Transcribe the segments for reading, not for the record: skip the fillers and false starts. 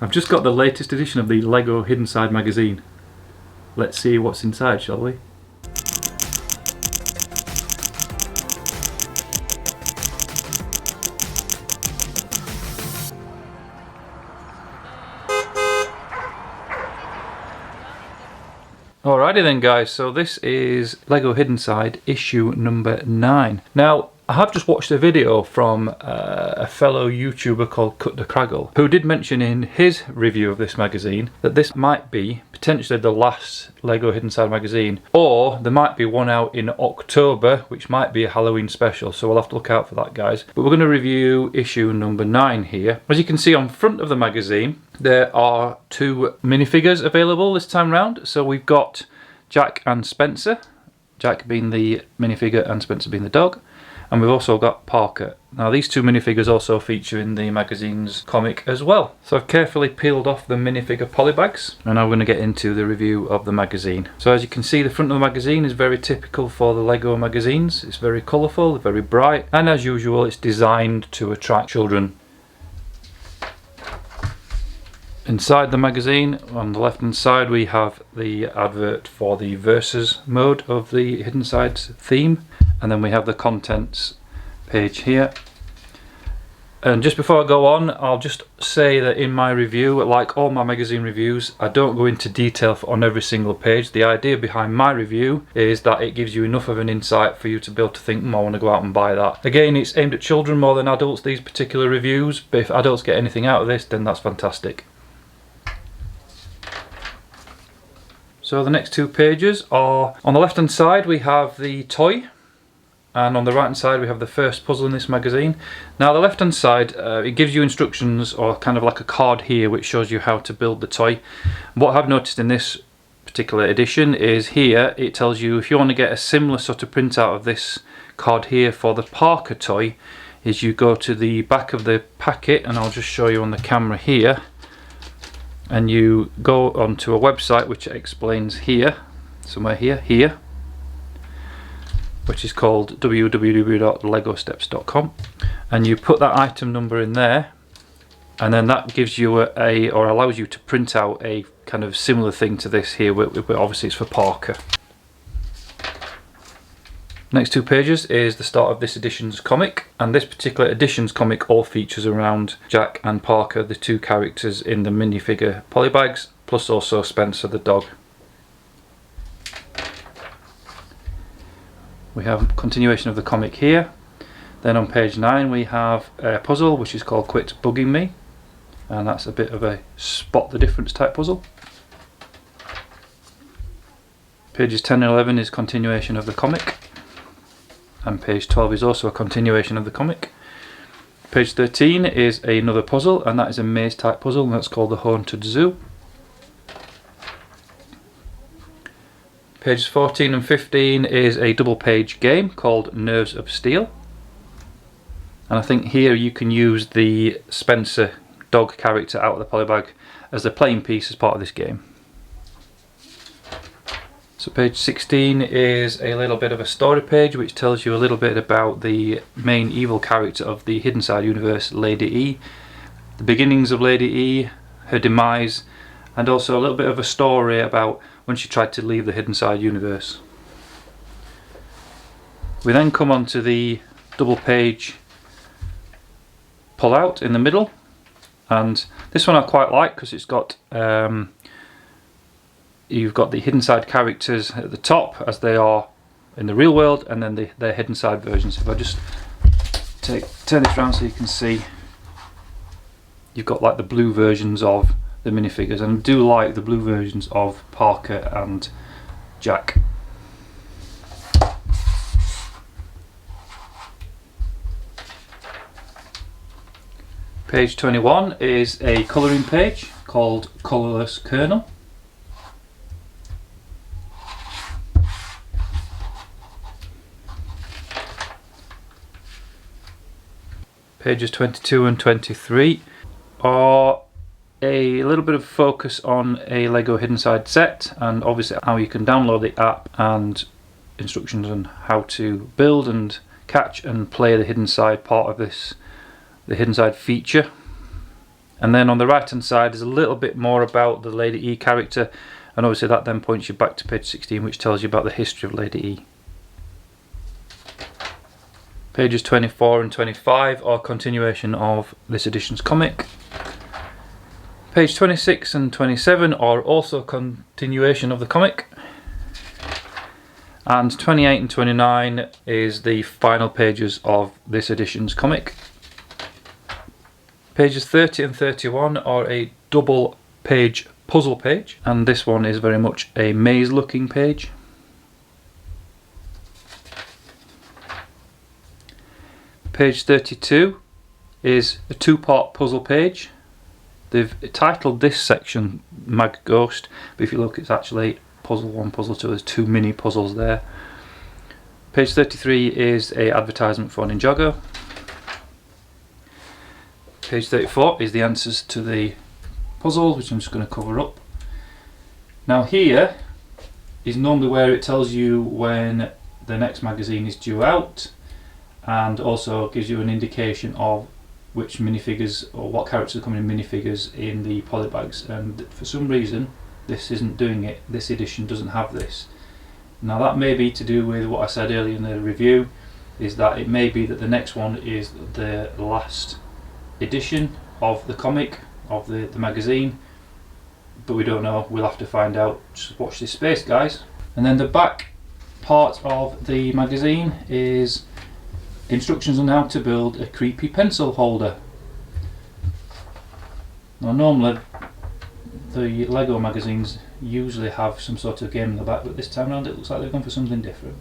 I've just got the latest edition of the LEGO Hidden Side magazine. Let's see what's inside, shall we? Alrighty then guys, so this is LEGO Hidden Side issue number 9. Now, I have just watched a video from a fellow YouTuber called Cut the Craggle, who did mention in his review of this magazine that this might be potentially the last LEGO Hidden Side magazine, or there might be one out in October, which might be a Halloween special, so we'll have to look out for that, guys. But we're going to review issue number 9 here. As you can see on front of the magazine, there are 2 minifigures available this time round. So we've got Jack and Spencer, Jack being the minifigure and Spencer being the dog. And we've also got Parker. Now these 2 minifigures also feature in the magazine's comic as well. So I've carefully peeled off the minifigure polybags, and now we're going to get into the review of the magazine. So as you can see, the front of the magazine is very typical for the LEGO magazines. It's very colourful, very bright, and as usual it's designed to attract children. Inside the magazine, on the left hand side, we have the advert for the Versus mode of the Hidden Side theme, and then we have the contents page here. And just before I go on, I'll just say that in my review, like all my magazine reviews, I don't go into detail on every single page. The idea behind my review is that it gives you enough of an insight for you to be able to think, I want to go out and buy that. Again, it's aimed at children more than adults, these particular reviews, but if adults get anything out of this, then that's fantastic. So the next 2 pages are, on the left hand side we have the toy, and on the right hand side we have the first puzzle in this magazine. Now the left hand side, it gives you instructions, or kind of like a card here, which shows you how to build the toy. What I've noticed in this particular edition is here it tells you if you want to get a similar sort of printout of this card here for the Parker toy, is you go to the back of the packet, and I'll just show you on the camera here, and you go onto a website which explains here, somewhere here, which is called www.legosteps.com, and you put that item number in there, and then that gives you or allows you to print out a kind of similar thing to this here, but obviously it's for Parker. Next 2 pages is the start of this edition's comic, and this particular edition's comic all features around Jack and Parker, the 2 characters in the minifigure polybags, plus also Spencer the dog. We have a continuation of the comic here. Then on page 9 we have a puzzle which is called Quit Bugging Me, and that's a bit of a spot the difference type puzzle. Pages 10 and 11 is continuation of the comic, and page 12 is also a continuation of the comic. Page 13 is another puzzle, and that is a maze type puzzle, and that's called the Haunted Zoo. Pages 14 and 15 is a double page game called Nerves of Steel, and I think here you can use the Spencer dog character out of the polybag as a playing piece as part of this game. So page 16 is a little bit of a story page which tells you a little bit about the main evil character of the Hidden Side universe, Lady E, the beginnings of Lady E, her demise, and also a little bit of a story about when she tried to leave the Hidden Side universe. We then come on to the double page pull out in the middle, and this one I quite like because it's got you've got the Hidden Side characters at the top as they are in the real world, and then their Hidden Side versions. If I just turn this around so you can see, you've got like the blue versions of the minifigures, and I do like the blue versions of Parker and Jack. Page 21 is a colouring page called Colourless Kernel. Pages 22 and 23 are a little bit of focus on a LEGO Hidden Side set, and obviously how you can download the app and instructions on how to build and catch and play the Hidden Side part of this, the Hidden Side feature. And then on the right hand side is a little bit more about the Lady E character, and obviously that then points you back to page 16, which tells you about the history of Lady E. Pages 24 and 25 are continuation of this edition's comic. Page 26 and 27 are also continuation of the comic. And 28 and 29 is the final pages of this edition's comic. Pages 30 and 31 are a double page puzzle page, and this one is very much a maze looking page. Page 32 is a two-part puzzle page. They've titled this section Mag Ghost, but if you look, it's actually puzzle 1, puzzle 2, there's 2 mini puzzles there. Page 33 is a advertisement for Ninjago. Page 34 is the answers to the puzzle, which I'm just going to cover up. Now here is normally where it tells you when the next magazine is due out, and also gives you an indication of which minifigures or what characters are coming in minifigures in the polybags, and for some reason this isn't doing it. This edition doesn't have this. Now that may be to do with what I said earlier in the review, is that it may be that the next one is the last edition of the comic, of the magazine, but we don't know. We'll have to find out. Just watch this space, guys. And then the back part of the magazine is instructions on how to build a creepy pencil holder. Now normally the Lego magazines usually have some sort of game in the back, but this time around it looks like they've gone for something different.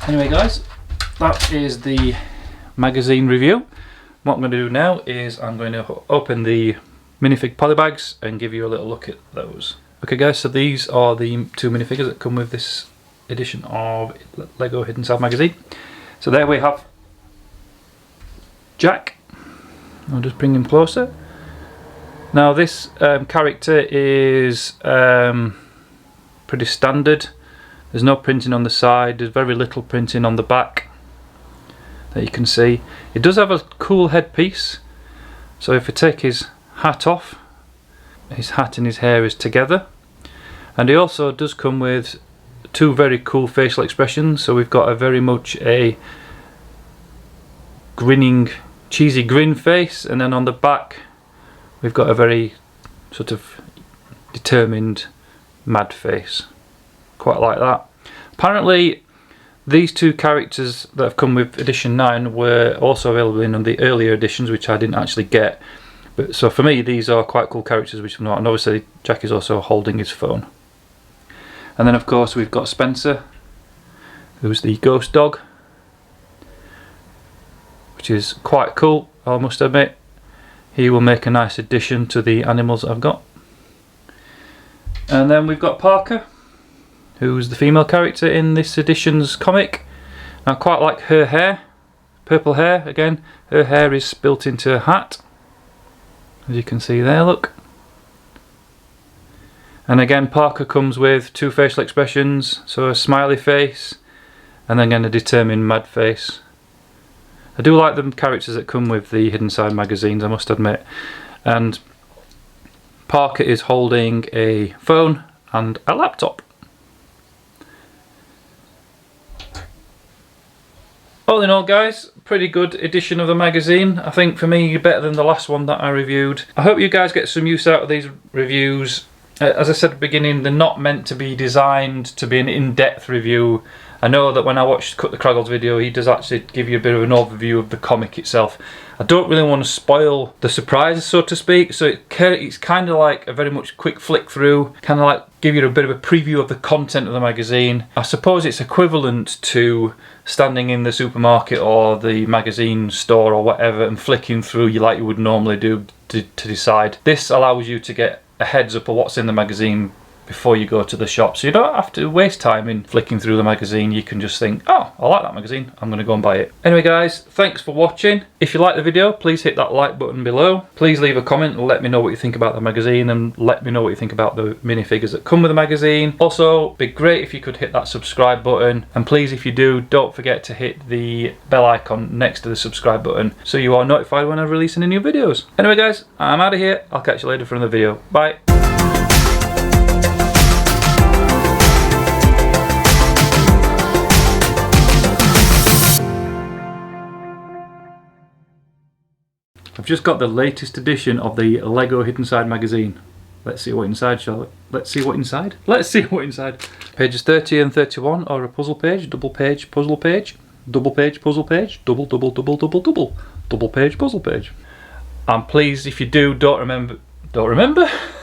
Anyway guys, that is the magazine review. What I'm going to do now is I'm going to open the minifig polybags and give you a little look at those. Okay guys, so these are the 2 minifigures that come with this edition of Lego Hidden Side magazine. So there we have Jack. I'll just bring him closer. Now this character is pretty standard. There's no printing on the side, there's very little printing on the back that you can see. It does have a cool headpiece, so if we take his hat off, his hat and his hair is together. And he also does come with 2 very cool facial expressions. So we've got a very much a grinning, cheesy grin face, and then on the back we've got a very sort of determined mad face. Quite like that. Apparently these 2 characters that have come with edition 9 were also available in the earlier editions, which I didn't actually get. But so for me these are quite cool characters, which I'm not, and obviously Jack is also holding his phone. And then of course we've got Spencer, who's the ghost dog, which is quite cool, I must admit. He will make a nice addition to the animals that I've got. And then we've got Parker, who's the female character in this edition's comic. I quite like her hair, purple hair again. Her hair is built into her hat, as you can see there, look. And again Parker comes with 2 facial expressions, so a smiley face and then again a determined mad face. I do like the characters that come with the Hidden Side magazines, I must admit. And Parker is holding a phone and a laptop. All in all guys, pretty good edition of the magazine. I think for me better than the last one that I reviewed. I hope you guys get some use out of these reviews. As I said at the beginning, they're not meant to be designed to be an in-depth review. I know that when I watched Cut the Craggle's video, he does actually give you a bit of an overview of the comic itself. I don't really want to spoil the surprises, so to speak, so it's kind of like a very much quick flick through, kind of like give you a bit of a preview of the content of the magazine. I suppose it's equivalent to standing in the supermarket or the magazine store or whatever and flicking through you like you would normally do to decide. This allows you to get a heads up of what's in the magazine before you go to the shop, so you don't have to waste time in flicking through the magazine. You can just think, oh, I like that magazine, I'm going to go and buy it. Anyway guys, thanks for watching. If you like the video, please hit that like button below. Please leave a comment and let me know what you think about the magazine, and let me know what you think about the minifigures that come with the magazine. Also, it'd be great if you could hit that subscribe button, and please, if you do, don't forget to hit the bell icon next to the subscribe button so you are notified when I release any new videos. Anyway guys, I'm out of here. I'll catch you later for another video. Bye. I've just got the latest edition of the Lego Hidden Side magazine. Let's see what inside, shall we? Let's see what inside. Let's see what inside. Pages 30 and 31 are a puzzle page, double page puzzle page, double page puzzle page, double page puzzle page. And please, if you do, don't remember